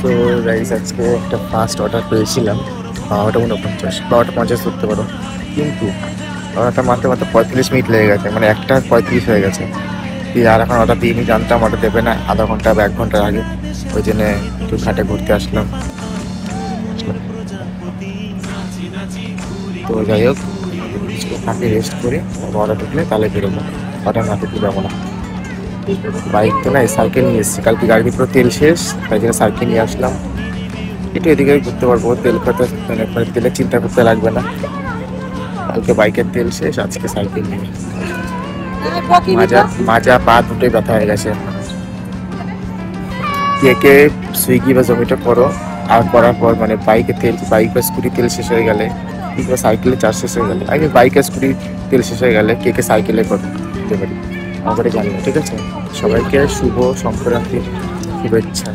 তো গাইস আজকে একটা ফার্স্ট অর্ডার পেয়েছিলাম 12:49, 12:50 ধরতে পারো, কিন্তু অর্ডারটা মাত্র 45 মিনিট লেগে গেছে, মানে 1:35 হয়ে গেছে। আর এখন অর্ডার দিইনি, জানতাম অর্ডার দেবে না আধা ঘন্টা বা 1 ঘন্টার আগে, ওই জন্য একটু ঘাটে ঘুরতে আসলাম। তো যাই হোক, ফাঁকে রেস্ট করে অর্ডার ঢুকলে তাহলে বেরোবো, অর্ডার না ঢুকলে যাবো না। বাইক তো নাই, সাইকেল নিয়ে এসেছি, কালকে গাড়ির পুরো তেল শেষ, তাই জন্য সাইকেল নিয়ে আসলাম। একটু এদিকে ঘুরতে পারবো, তেল খরচা মানে তেলের চিন্তা করতে লাগবে না। কালকে বাইকের তেল শেষ, আজকে সাইকেল নিয়ে মাজা মাজা পা দুটোই ব্যথা হয়ে গেছে। কে কে সুইগি বা জোম্যাটো করো, আর করার পর মানে বাইকের তেল, বাইক বা স্কুটি তেল শেষ হয়ে গেলে কিংবা সাইকেলের চার্জ শেষ হয়ে গেলে, আগে বাইক আর স্কুটি তেল শেষ হয়ে গেলে কে কে সাইকেলে করতে পারি আমাকে জানিও, ঠিক আছে? সবাইকে শুভ সংক্রান্তির শুভেচ্ছা।